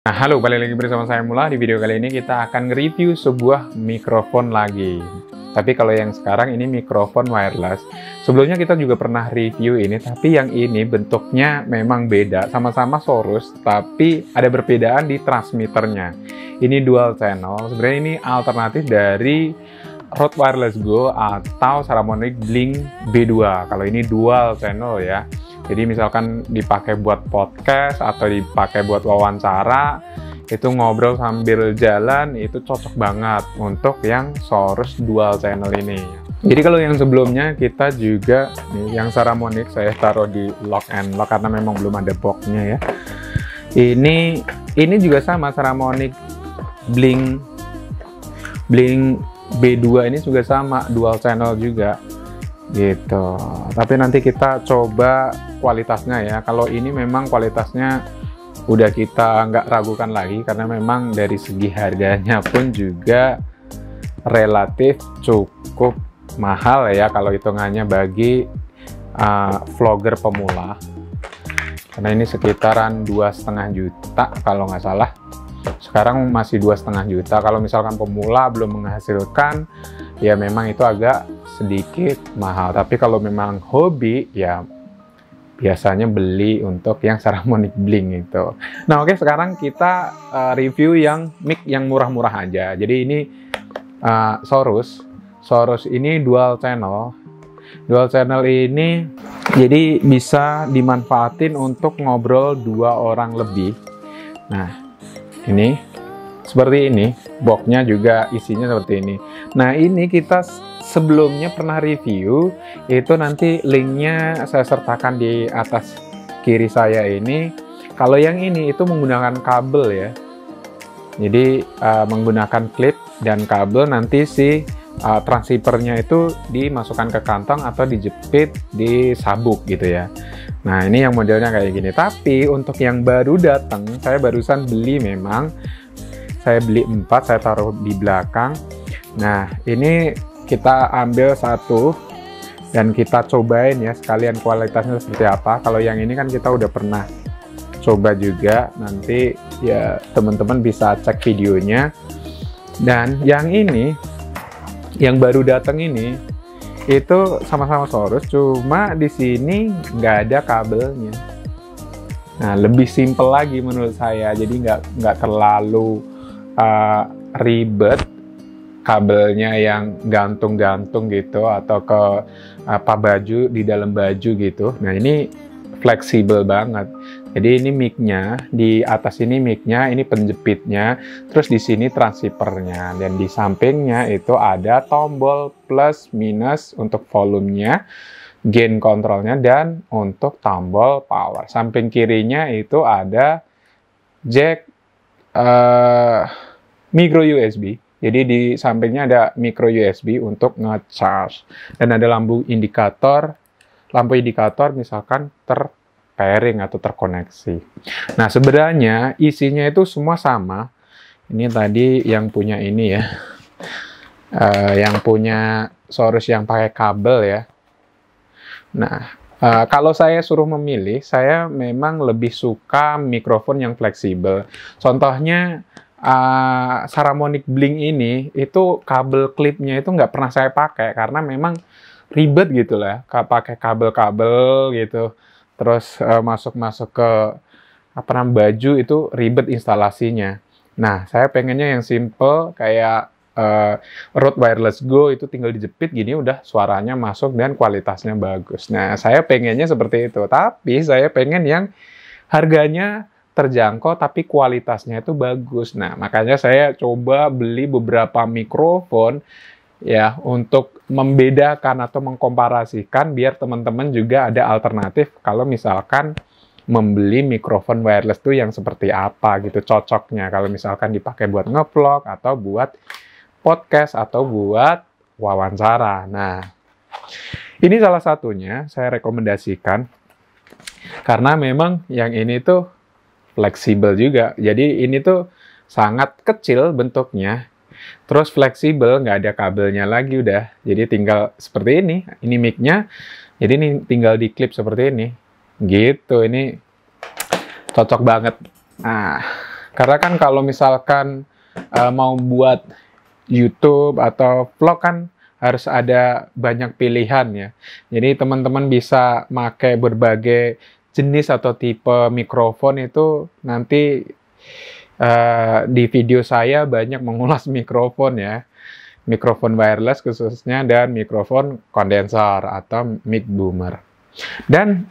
Nah, halo, balik lagi bersama saya Mula. Di video kali ini kita akan nge-review sebuah mikrofon lagi. Tapi kalau yang sekarang ini mikrofon wireless. Sebelumnya kita juga pernah review ini, tapi yang ini bentuknya memang beda. Sama-sama Sorus, tapi ada perbedaan di transmitternya. Ini dual channel. Sebenarnya ini alternatif dari Rode Wireless Go atau Saramonic Blink B2. Kalau ini dual channel ya. Jadi misalkan dipakai buat podcast atau dipakai buat wawancara, itu ngobrol sambil jalan itu cocok banget untuk yang Sorus dual channel ini. Jadi kalau yang sebelumnya kita juga nih, yang Saramonic saya taruh di lock and lock karena memang belum ada boxnya ya. Ini juga sama Saramonic Blink B2 ini juga sama dual channel juga gitu. Tapi nanti kita coba kualitasnya ya. Kalau ini memang kualitasnya udah kita nggak ragukan lagi karena memang dari segi harganya pun juga relatif cukup mahal ya kalau hitungannya bagi vlogger pemula. Karena ini sekitaran 2,5 juta kalau nggak salah. Sekarang masih 2,5 juta. Kalau misalkan pemula belum menghasilkan, ya memang itu agak sedikit mahal. Tapi kalau memang hobi, ya biasanya beli untuk yang Saramonic Blink itu. Nah oke, sekarang kita review yang mic yang murah-murah aja. Jadi ini Sorus ini dual channel. Dual channel ini jadi bisa dimanfaatin untuk ngobrol 2 orang lebih. Nah ini seperti ini, boxnya juga isinya seperti ini. Nah ini kita sebelumnya pernah review, itu nanti linknya saya sertakan di atas kiri saya ini. Kalau yang ini itu menggunakan kabel ya, jadi menggunakan klip dan kabel, nanti si transceivernya itu dimasukkan ke kantong atau dijepit di sabuk gitu ya. Nah ini yang modelnya kayak gini. Tapi untuk yang baru datang, saya barusan beli, memang saya beli 4, saya taruh di belakang. Nah ini kita ambil satu dan kita cobain ya sekalian kualitasnya seperti apa. Kalau yang ini kan kita udah pernah coba juga, nanti ya teman-teman bisa cek videonya. Dan yang ini yang baru datang ini itu sama-sama Sorus, cuma di sini nggak ada kabelnya. Nah lebih simple lagi menurut saya, jadi nggak terlalu ribet kabelnya yang gantung-gantung gitu atau ke baju di dalam baju gitu. Nah ini fleksibel banget. Jadi ini mic-nya, di atas ini mic-nya, ini penjepitnya, terus di sini transceivernya, dan di sampingnya itu ada tombol plus minus untuk volumenya, gain kontrolnya, dan untuk tombol power. Samping kirinya itu ada jack micro USB. Jadi di sampingnya ada micro USB untuk nge-charge, dan ada lampu indikator misalkan pairing atau terkoneksi. Nah sebenarnya isinya itu semua sama. Ini tadi yang punya ini ya, yang punya Sorus yang pakai kabel ya. Nah kalau saya suruh memilih, saya memang lebih suka mikrofon yang fleksibel. Contohnya Saramonic Blink ini, itu kabel klipnya itu nggak pernah saya pakai karena memang ribet gitu lah, pakai kabel-kabel gitu. Terus masuk ke baju itu ribet instalasinya. Nah, saya pengennya yang simple kayak Rode Wireless Go, itu tinggal dijepit gini udah suaranya masuk dan kualitasnya bagus. Nah, saya pengennya seperti itu. Tapi saya pengen yang harganya terjangkau tapi kualitasnya itu bagus. Nah, makanya saya coba beli beberapa mikrofon ya untuk membedakan atau mengkomparasikan biar teman-teman juga ada alternatif kalau misalkan membeli mikrofon wireless tuh yang seperti apa gitu cocoknya kalau misalkan dipakai buat ngevlog atau buat podcast atau buat wawancara. Nah, ini salah satunya saya rekomendasikan karena memang yang ini tuh fleksibel juga. Jadi ini tuh sangat kecil bentuknya. Terus fleksibel, nggak ada kabelnya lagi udah. Jadi tinggal seperti ini mic-nya. Jadi ini tinggal diklip seperti ini. Gitu, ini cocok banget. Nah, Karena kan kalau misalkan mau buat YouTube atau vlog kan harus ada banyak pilihan ya. Jadi teman-teman bisa pakai berbagai jenis atau tipe mikrofon itu nanti di video saya banyak mengulas mikrofon ya. Mikrofon wireless khususnya dan mikrofon kondensor atau mic boomer. Dan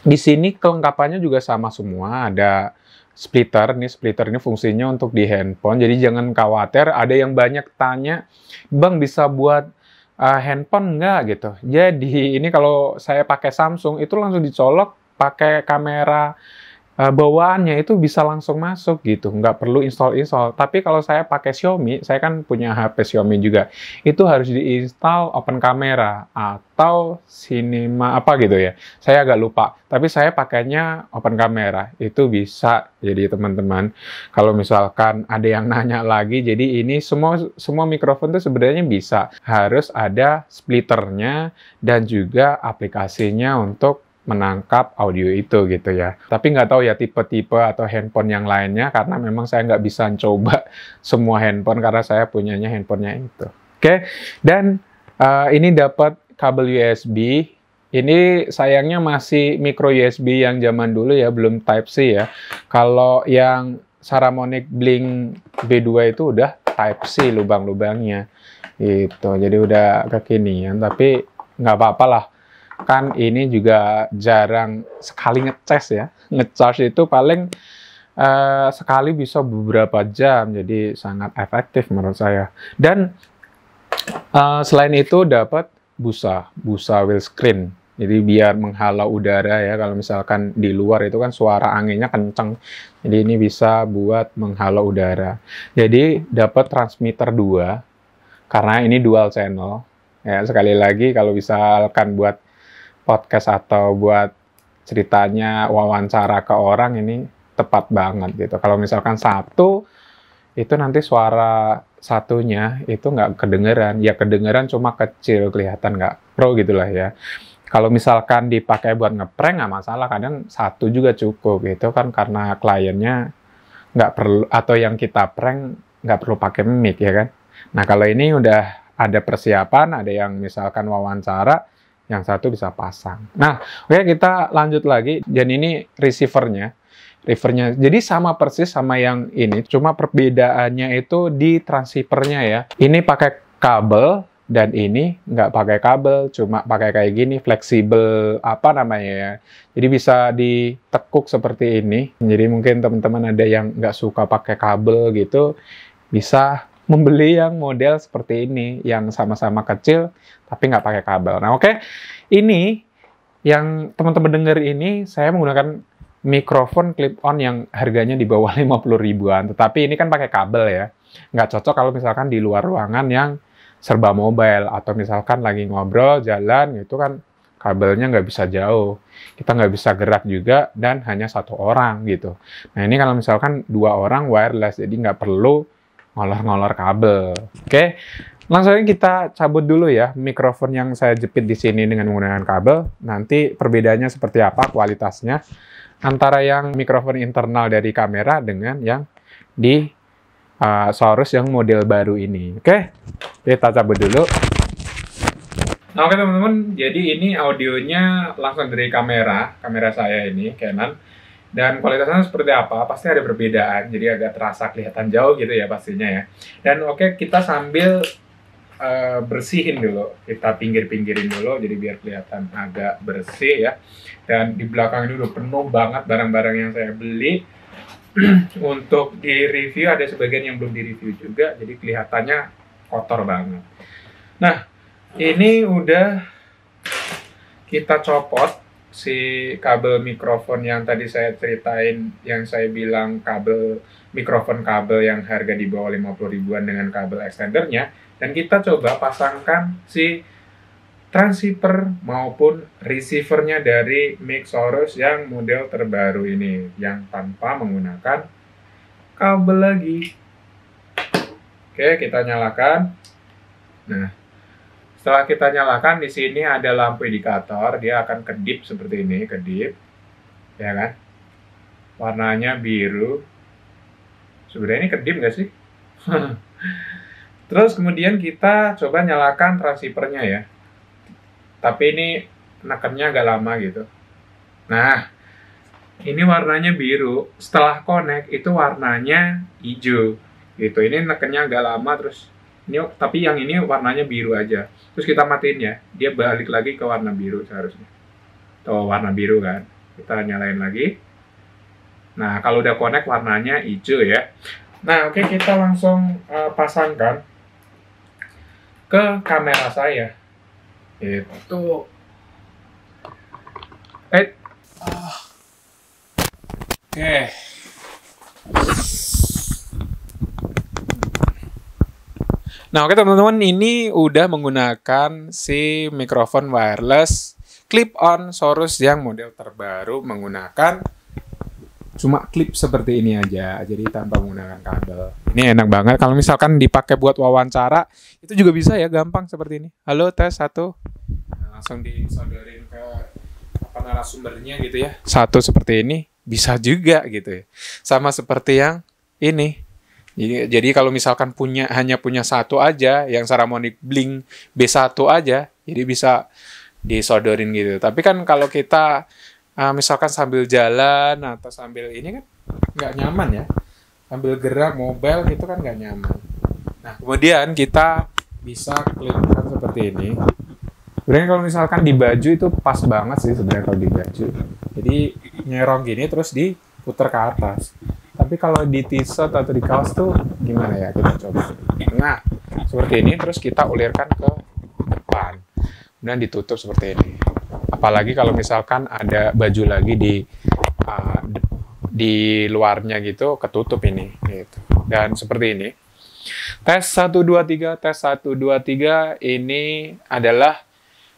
di sini kelengkapannya juga sama semua, ada splitter. Splitter ini fungsinya untuk di handphone. Jadi jangan khawatir, ada yang banyak tanya, "Bang bisa buat handphone nggak?" gitu. Jadi ini kalau saya pakai Samsung itu langsung dicolok pakai kamera bawaannya itu bisa langsung masuk gitu, nggak perlu install. Tapi kalau saya pakai Xiaomi, saya kan punya HP Xiaomi juga, itu harus diinstal Open Camera atau Cinema apa gitu ya. Saya agak lupa, tapi saya pakainya Open Camera, itu bisa. Jadi teman-teman, kalau misalkan ada yang nanya lagi, jadi ini semua mikrofon itu sebenarnya bisa, harus ada splitternya dan juga aplikasinya untuk menangkap audio itu gitu ya. Tapi nggak tahu ya tipe-tipe atau handphone yang lainnya, karena memang saya nggak bisa coba semua handphone karena saya punyanya handphonenya itu. Oke, dan ini dapat kabel USB. Ini sayangnya masih micro USB yang zaman dulu ya, belum Type-C ya. Kalau yang Saramonic Blink B2 itu udah Type-C lubang-lubangnya gitu. Jadi udah kekinian, tapi nggak apa-apa lah. Kan ini juga jarang sekali ngecas ya. Ngecas itu paling sekali bisa beberapa jam, jadi sangat efektif menurut saya. Dan selain itu dapat busa windscreen. Jadi biar menghalau udara ya, kalau misalkan di luar itu kan suara anginnya kenceng. Jadi ini bisa buat menghalau udara. Jadi dapat transmitter 2, karena ini dual channel. Ya, sekali lagi kalau misalkan buat podcast atau buat ceritanya wawancara ke orang ini tepat banget gitu. Kalau misalkan satu, itu nanti suara satunya itu nggak kedengeran. Ya kedengeran cuma kecil, kelihatan nggak pro gitulah ya. Kalau misalkan dipakai buat ngeprank nggak masalah, kadang satu juga cukup gitu kan, karena kliennya nggak perlu, atau yang kita prank nggak perlu pakai mic ya kan. Nah kalau ini udah ada persiapan, ada yang misalkan wawancara, yang satu bisa pasang. Nah, oke, kita lanjut lagi. Dan ini receivernya. Jadi sama persis sama yang ini, cuma perbedaannya itu di transceivernya ya. Ini pakai kabel, dan ini nggak pakai kabel, cuma pakai kayak gini, fleksibel, apa namanya ya. Jadi bisa ditekuk seperti ini. Jadi mungkin teman-teman ada yang nggak suka pakai kabel gitu, bisa membeli yang model seperti ini, yang sama-sama kecil, tapi nggak pakai kabel. Nah, oke. Ini, yang teman-teman dengar ini, saya menggunakan mikrofon clip-on yang harganya di bawah 50 ribuan. Tetapi ini kan pakai kabel ya. Nggak cocok kalau misalkan di luar ruangan yang serba mobile. Atau misalkan lagi ngobrol, jalan, itu kan kabelnya nggak bisa jauh. Kita nggak bisa gerak juga, dan hanya satu orang gitu. Nah, ini kalau misalkan 2 orang wireless, jadi nggak perlu ngolor-ngolor kabel. Oke, langsung aja kita cabut dulu ya mikrofon yang saya jepit di sini dengan menggunakan kabel. Nanti perbedaannya seperti apa kualitasnya antara yang mikrofon internal dari kamera dengan yang di Saurus yang model baru ini. Oke, kita cabut dulu. Nah, oke teman-teman, jadi ini audionya langsung dari kamera saya ini, Canon. Dan kualitasnya seperti apa, pasti ada perbedaan, jadi agak terasa kelihatan jauh gitu ya pastinya ya. Dan oke, kita sambil bersihin dulu, kita pinggir-pinggirin dulu, jadi biar kelihatan agak bersih ya. Dan di belakang ini udah penuh banget barang-barang yang saya beli. Untuk di-review, ada sebagian yang belum di-review juga, jadi kelihatannya kotor banget. Nah, ini udah kita copot si kabel mikrofon yang tadi saya ceritain, yang saya bilang mikrofon kabel yang harga di bawah 50 ribuan dengan kabel extendernya, dan kita coba pasangkan si transceiver maupun receivernya dari Saurus yang model terbaru ini, yang tanpa menggunakan kabel lagi. Oke, kita nyalakan. Nah, setelah kita nyalakan, di sini ada lampu indikator, dia akan kedip seperti ini, kedip, ya kan? Warnanya biru. Sebenarnya ini kedip nggak sih? Terus kemudian kita coba nyalakan transceivernya ya. Tapi ini nekennya agak lama gitu. Nah, ini warnanya biru. Setelah connect itu warnanya hijau gitu. Ini nekennya agak lama terus ini, tapi yang ini warnanya biru aja. Terus kita matiin ya. Dia balik lagi ke warna biru seharusnya. Tuh warna biru kan. Kita nyalain lagi. Nah, kalau udah connect warnanya hijau ya. Nah, oke, kita langsung pasangkan ke kamera saya. Itu. Oke. Nah, oke teman-teman, ini udah menggunakan si mikrofon wireless clip-on Sorus yang model terbaru, menggunakan cuma klip seperti ini aja, jadi tanpa menggunakan kabel. Ini enak banget kalau misalkan dipakai buat wawancara, itu juga bisa ya, gampang seperti ini. Halo, tes 1. Nah, langsung disodorin ke narasumbernya gitu ya. 1 seperti ini, bisa juga gitu ya. Sama seperti yang ini. Jadi kalau misalkan hanya punya 1 aja, yang Saramonic Blink B1 aja, jadi bisa disodorin gitu. Tapi kan kalau kita misalkan sambil jalan atau sambil ini kan nggak nyaman ya, sambil gerak mobile itu kan nggak nyaman. Nah, kemudian kita bisa klipkan seperti ini. Sebenarnya kalau misalkan di baju itu pas banget sih sebenarnya kalau di baju. Jadi nyerong gini terus diputar ke atas. Tapi kalau di t-shirt atau di kaos tuh gimana ya, kita coba. Nah, seperti ini terus kita ulirkan ke depan. Kemudian ditutup seperti ini. Apalagi kalau misalkan ada baju lagi di luarnya gitu, ketutup ini gitu. Dan seperti ini. Tes 1 2 3, tes 1 2 3 ini adalah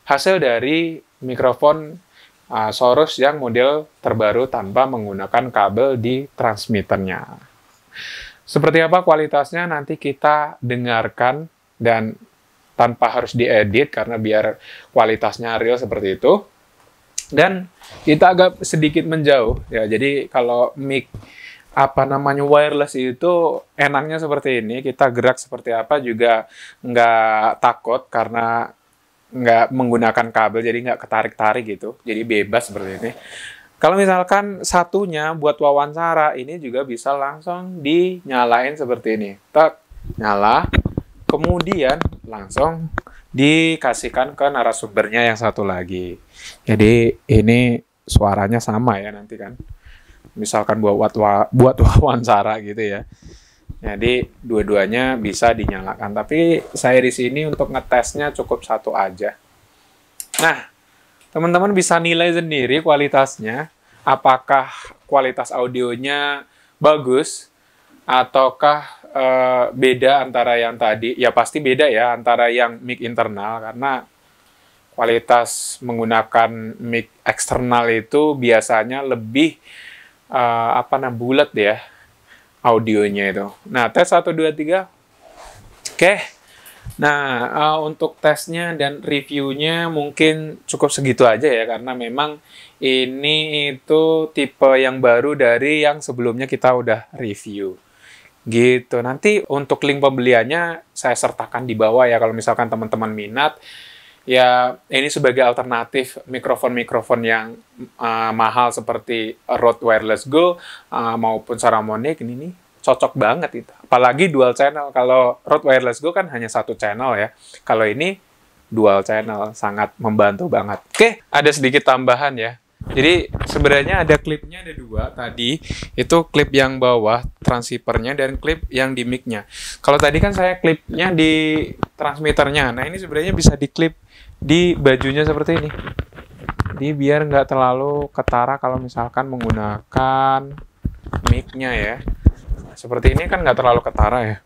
hasil dari mikrofon Sorus yang model terbaru tanpa menggunakan kabel di transmitternya. Seperti apa kualitasnya nanti kita dengarkan dan tanpa harus diedit karena biar kualitasnya real seperti itu. Dan kita agak sedikit menjauh ya. Jadi kalau mic wireless itu enaknya seperti ini. Kita gerak seperti apa juga nggak takut karena nggak menggunakan kabel, jadi nggak ketarik-tarik gitu. Jadi bebas seperti ini. Kalau misalkan satunya buat wawancara, ini juga bisa langsung dinyalain seperti ini. Tak, nyala. Kemudian langsung dikasihkan ke narasumbernya yang satu lagi. Jadi ini suaranya sama ya nanti kan. Misalkan buat wawancara gitu ya. Jadi dua-duanya bisa dinyalakan. Tapi saya di sini untuk ngetesnya cukup 1 aja. Nah, teman-teman bisa nilai sendiri kualitasnya. Apakah kualitas audionya bagus ataukah beda antara yang tadi? Ya pasti beda ya antara yang mic internal karena kualitas menggunakan mic eksternal itu biasanya lebih bulat ya audionya itu. Nah, tes 1 2 3. Oke. Nah, untuk tesnya dan reviewnya mungkin cukup segitu aja ya karena memang ini itu tipe yang baru dari yang sebelumnya kita udah review. Gitu. Nanti untuk link pembeliannya saya sertakan di bawah ya kalau misalkan teman-teman minat. Ya, ini sebagai alternatif mikrofon-mikrofon yang mahal seperti Rode Wireless Go maupun Saramonic ini nih cocok banget itu. Apalagi dual channel. Kalau Rode Wireless Go kan hanya 1 channel ya. Kalau ini dual channel, sangat membantu banget. Oke, ada sedikit tambahan ya. Jadi sebenarnya ada klipnya ada 2 tadi. Itu klip yang bawah transceivernya dan klip yang di mic-nya. Kalau tadi kan saya klipnya di transmitternya. Nah, ini sebenarnya bisa diklip di bajunya seperti ini. Jadi biar nggak terlalu ketara kalau misalkan menggunakan mic-nya ya. Nah, seperti ini kan nggak terlalu ketara ya.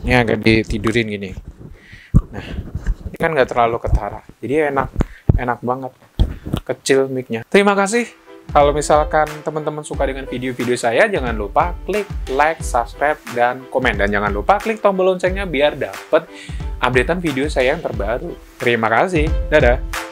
Ini agak ditidurin gini. Nah, ini kan nggak terlalu ketara. Jadi enak banget. Kecil mic-nya. Terima kasih. Kalau misalkan teman-teman suka dengan video-video saya, jangan lupa klik like, subscribe, dan komen. Dan jangan lupa klik tombol loncengnya biar dapat updatean video saya yang terbaru. Terima kasih. Dadah.